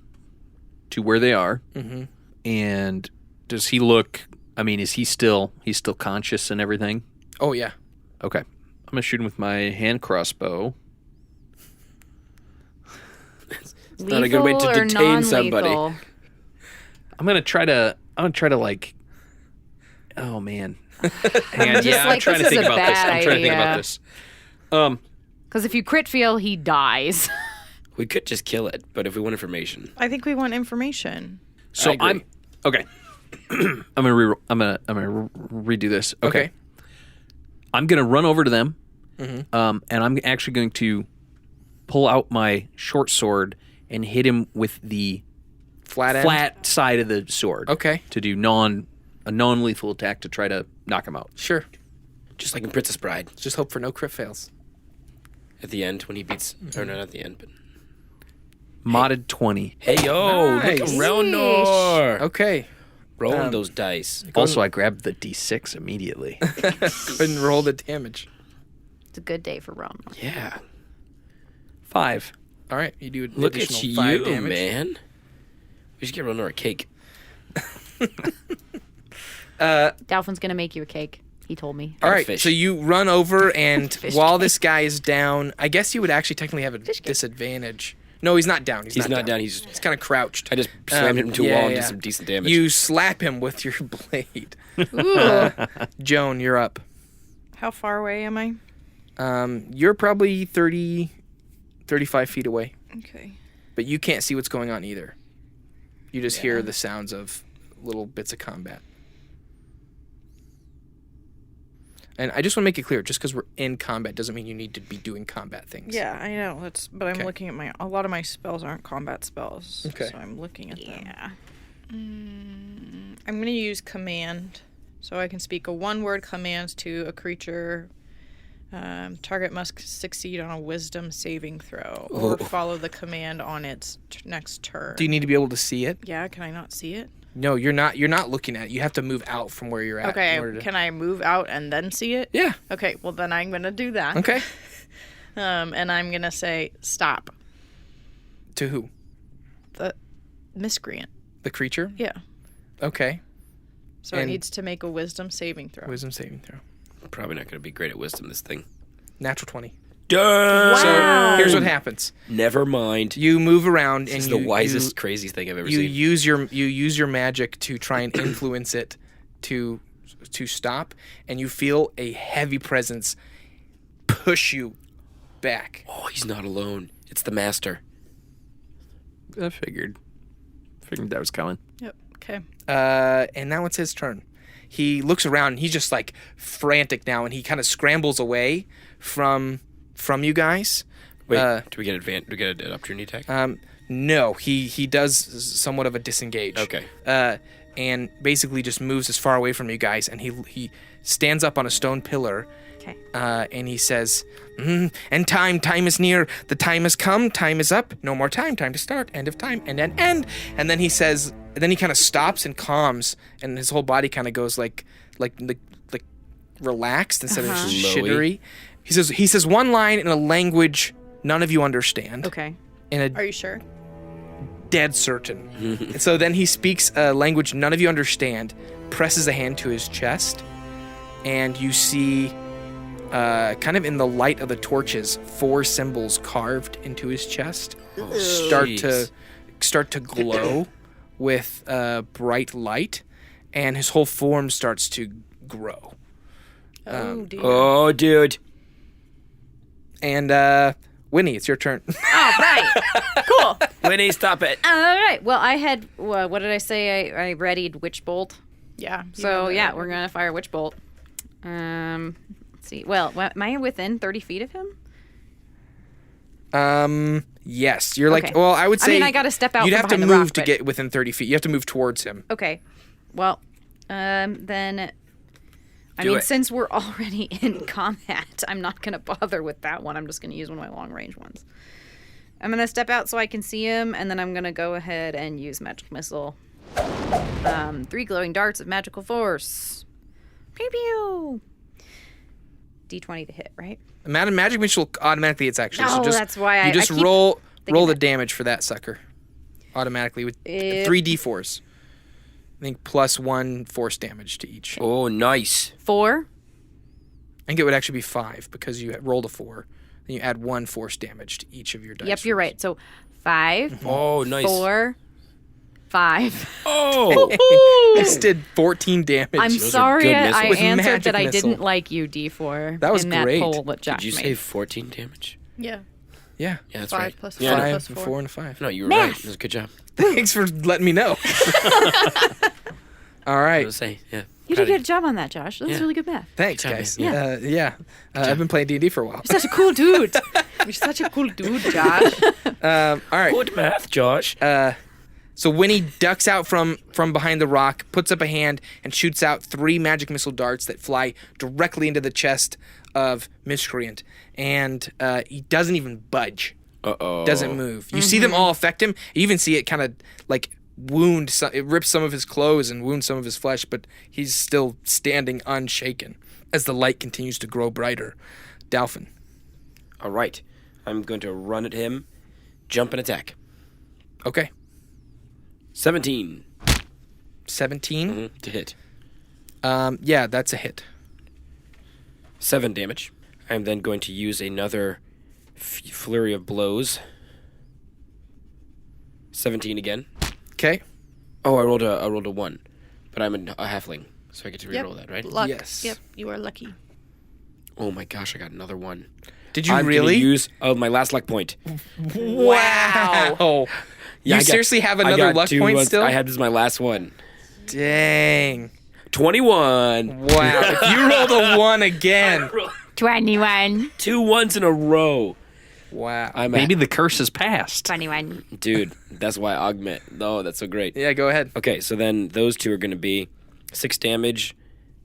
to where they are. And does he look, I mean, he's still conscious and everything? Oh, yeah. Okay. I'm going to shoot him with my hand crossbow. Not a good way to detain somebody. I'm going to try to like, oh man. Hang on. just I'm like, trying to this think is a about this. bad I'm trying to think about idea. this. Because if you crit fail, he dies. We could just kill it, but if we want information, I think we want information. So agree. I'm okay. I'm gonna redo this. Okay. I'm gonna run over to them, and I'm actually going to pull out my short sword and hit him with the Flat end? flat side of the sword. Okay. To do a non-lethal attack to try to knock him out. Sure. just like in Princess Bride, Just hope for no crit fails. at the end when he beats, or not at the end, but Modded 20. hey yo, Nice. look at Relnor, Okay. rolling those dice. Also, I grabbed the D6 immediately. Couldn't roll the damage. It's a good day for Ron. Yeah, 5. All right. You do an look at additional you, 5 damage. man. We should get Relnor a cake. Dalfin's gonna make you a cake. He told me. All right, fish. so you run over, and Fish while cake. this guy is down, I guess you would actually technically have a disadvantage. No, he's not down. He's not down. He's kind of crouched. I just slammed him into a yeah, wall and yeah. did some decent damage. You slap him with your blade. Ooh. Joan, you're up. How far away am I? You're probably 30, 35 feet away, Okay. but you can't see what's going on either. You just hear the sounds of little bits of combat. And I just want to make it clear, just because we're in combat doesn't mean you need to be doing combat things. Yeah, I know. But I'm Okay. looking at a lot of my spells aren't combat spells. Okay. So I'm looking at them. Yeah. I'm going to use command. So I can speak a one-word command to a creature. Target must succeed on a wisdom saving throw or follow the command on its next turn. Do you need to be able to see it? Yeah, can I not see it? No, you're not. You're not looking at it. You have to move out from where you're at. Okay, in order to... can I move out and then see it? Yeah. Okay, well then I'm going to do that. Okay. And I'm going to say stop. To who? The miscreant. The creature? Yeah. Okay. So it And- needs to make a wisdom saving throw. Wisdom saving throw. Probably not going to be great at wisdom, this thing. Natural 20. Dang! So here's what happens. Never mind. You move around and This is you the wisest, crazy thing I've ever you seen. use your magic to try and influence it to stop, and you feel a heavy presence push you back. Oh, he's not alone. It's the master. I figured that was coming. Yep. Okay. And now it's his turn. He looks around and he's just like frantic now, and he kind of scrambles away from you guys. Wait, do we get an opportunity attack? No, he does somewhat of a disengage. Okay. And basically just moves as far away from you guys, and he stands up on a stone pillar. Okay. And he says, and time is near. The time has come. Time is up. No more time. Time to start. End of time. And then end. And then he says, and then he kind of stops and calms, and his whole body kind of goes like relaxed instead of shittery. He says one line in a language none of you understand. Okay. In a Are you sure? dead certain. And so then he speaks a language none of you understand, presses a hand to his chest, and you see, kind of in the light of the torches, 4 symbols carved into his chest start to glow with bright light, and his whole form starts to grow. Oh dear. Oh, dude. And Winnie, it's your turn. All right. Cool. Winnie, stop it. All right. Well, I had what did I say? I readied Witch Bolt. Yeah. So yeah, we're gonna fire Witch Bolt. Let's see. Well, am I within 30 feet of him? Yes. You're like, Okay. well, I would say. I mean, I gotta step out You'd from have to behind the move rock, to but- get within 30 feet. You have to move towards him. Okay. Well, then. I Do mean, it. since we're already in combat, I'm not gonna bother with that one. I'm just gonna use one of my long range ones. I'm gonna step out so I can see him, and then I'm gonna go ahead and use magic missile. 3 glowing darts of magical force. Pew pew. D20 to hit, right? Magic missile automatically hits actually. No, so just, that's why you I just keep roll the that. damage for that sucker automatically with If- 3d4s. I think plus 1 force damage to each. Oh, nice. 4. I think it would actually be 5 because you rolled a 4. Then you add 1 force damage to each of your dice. Yep, you're right. So 5, Oh, nice. 4, 5. Oh, This did 14 damage. I'm Those are sorry good I missiles. With answered magic that I missile. didn't like you, D4. That was in great. that poll that Josh did you made. say 14 damage? Yeah. Yeah. Yeah, that's 5 right. plus Yeah, 4 no. 5, plus and 4. 4, and a 5. No, you were Math. right. It was a good job. Thanks for letting me know. All I right. was say, yeah. You Proud did a of good job on that, Josh. That was Yeah. really good math. Thanks, Good job, guys. man. Yeah. I've been playing D&D for a while. You're such a cool dude. You're such a cool dude, Josh. All right. Good math, Josh. So Winnie ducks out from behind the rock, puts up a hand, and shoots out 3 magic missile darts that fly directly into the chest of Miscreant. And he doesn't even budge. Uh-oh. Doesn't move. You see them all affect him. You even see it kind of like it rips some of his clothes and wounds some of his flesh, but he's still standing unshaken as the light continues to grow brighter. Dalfin. All right. I'm going to run at him, jump and attack. Okay. 17 17. to hit. Yeah, that's a hit. 7 damage. I'm then going to use another flurry of blows. 17 again. Okay. Oh, I rolled a 1, but I'm a halfling, so I get to Yep. reroll that, right? Luck. Yes. Yep, you are lucky. Oh my gosh, I got another 1. Did you I'm really? gonna use my last luck point. Wow. Yeah, You seriously have another luck point still? I had this is my last one. Dang. 21. Wow. If you rolled a 1 again. 21. 2 1s in a row. Wow. Maybe the curse is passed. 21. Dude, that's why augment. Oh, that's so great. Yeah, go ahead. Okay, so then those 2 are going to be 6 damage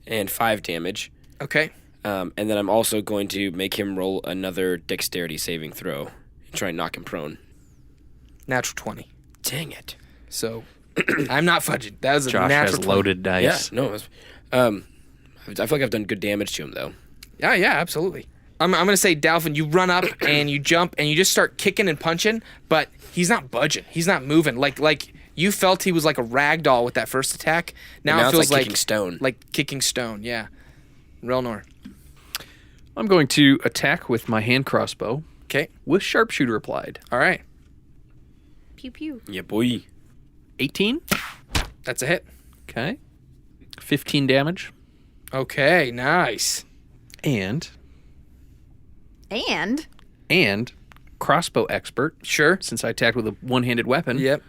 and 5 damage. Okay. And then I'm also going to make him roll another dexterity saving throw and try and knock him prone. Natural 20. Dang it. So I'm not fudging. That was a Josh natural has 20. loaded dice. Yeah, no. I feel like I've done good damage to him, though. Yeah, absolutely. I'm going to say, Dalfin, you run up and you jump and you just start kicking and punching, but he's not budging. He's not moving. Like you felt he was like a rag doll with that first attack. Now Now it it's feels like kicking stone. Like kicking stone, yeah. Relnor. I'm going to attack with my hand crossbow Okay. with sharpshooter applied. All right. Pew pew. Yeah, boy. 18. That's a hit. Okay. 15 damage. Okay, nice. And crossbow expert. Sure. Since I attacked with a one-handed weapon, Yep.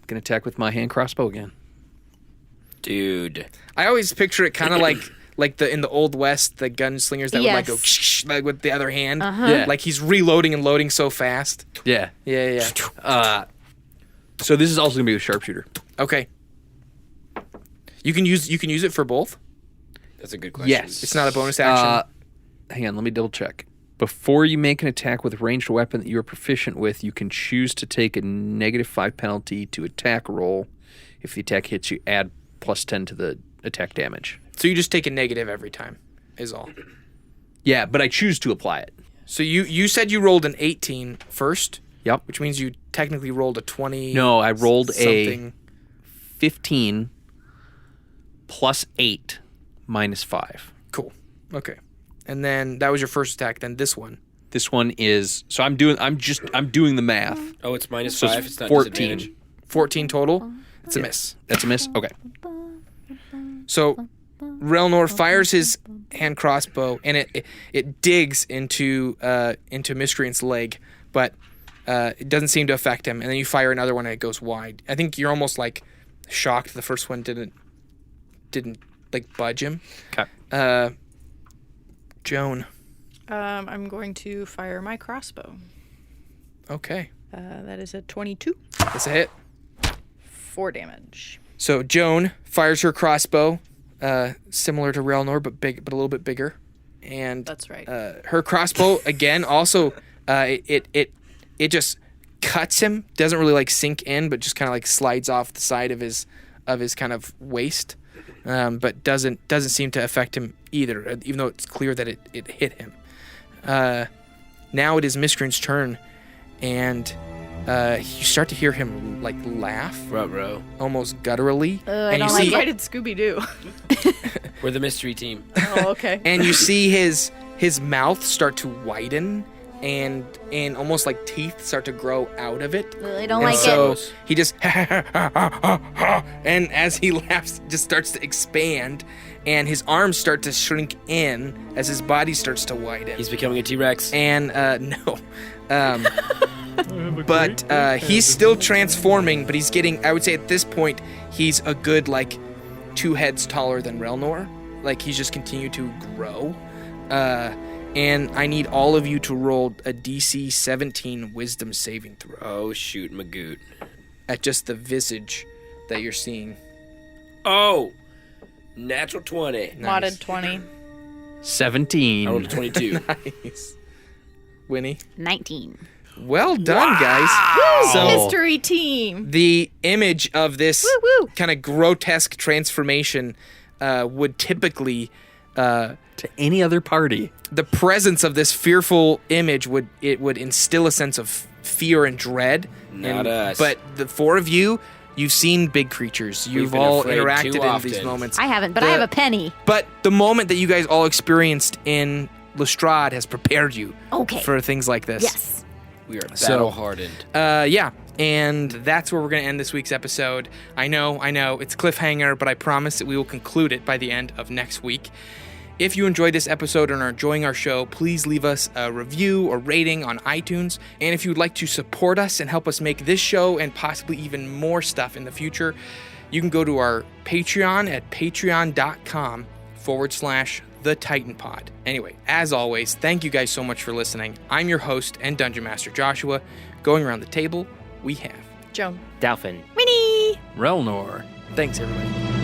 gonna attack with my hand crossbow again. Dude. I always picture it kind of like the in the Old West, the gunslingers that would like go Yes. like with the other hand. Yeah. Like he's reloading and loading so fast. Yeah. Yeah. So this is also gonna be a sharpshooter. Okay. You can use it for both. That's a good question. Yes. It's not a bonus action. Hang on, let me double check. Before you make an attack with a ranged weapon that you are proficient with, you can choose to take a -5 penalty to attack roll. If the attack hits, you add +10 to the attack damage. So you just take a negative every time, is all. Yeah, but I choose to apply it. So you said you rolled an 18 first, Yep. which means you technically rolled a 20. No, I rolled something. 15 plus 8 minus 5. Cool. Okay. And then that was your first attack. Then this one. This one is so I'm doing the math. Oh, it's minus So 5. it's It's not 14. disadvantage. 14 total. It's a miss. That's a miss. Okay. So Relnor fires his hand crossbow and it digs into Miscreant's leg, but it doesn't seem to affect him. And then you fire another one and it goes wide. I think you're almost like shocked the first one didn't like budge him. Okay. Joan. I'm going to fire my crossbow. Okay. That is a 22. That's a hit. 4 damage. So Joan fires her crossbow, similar to Relnor, but a little bit bigger. And That's right. her crossbow again also it just cuts him. Doesn't really like sink in, but just kind of like slides off the side of his kind of waist. But doesn't seem to affect him either, even though it's clear that it hit him. Now it is Miscreant's turn, and you start to hear him like laugh, Ruh-roh. almost gutturally, I and you don't see Why did Scooby-Doo? We're the mystery team. Oh, okay. and you see his mouth start to widen, and almost like teeth start to grow out of it. I don't And like so it. he just and as he laughs, just starts to expand, and his arms start to shrink in as his body starts to widen. He's becoming a T-Rex. And no, but he's still transforming. But he's getting. I would say at this point, he's a good like 2 heads taller than Relnor. Like he's just continued to grow. And I need all of you to roll a DC 17 Wisdom saving throw Oh, shoot, Magoot. at just the visage that you're seeing. Oh! Natural 20. Modded 20. 17. I rolled a 22. Nice. Winnie? 19. Well done, guys. So Mystery team. the image of this Woo! kind of grotesque transformation would typically... To any other party. the presence of this fearful image would instill a sense of fear and dread. Not us. But the 4 of you, you've seen big creatures. You've been all afraid interacted too in these often. moments. I haven't, but I have a penny. But the moment that you guys all experienced in Lestrade has prepared you Okay. for things like this. Yes. We are So- battle-hardened. Yeah. And that's where we're going to end this week's episode. I know, it's cliffhanger, but I promise that we will conclude it by the end of next week. If you enjoyed this episode and are enjoying our show, please leave us a review or rating on iTunes. And if you would like to support us and help us make this show and possibly even more stuff in the future, you can go to our Patreon at patreon.com/The Titan Pod. Anyway, as always, thank you guys so much for listening. I'm your host and Dungeon Master Joshua. Going around the table, we have. Joan. Dalfin. Winnie! Relnor. Thanks, everybody.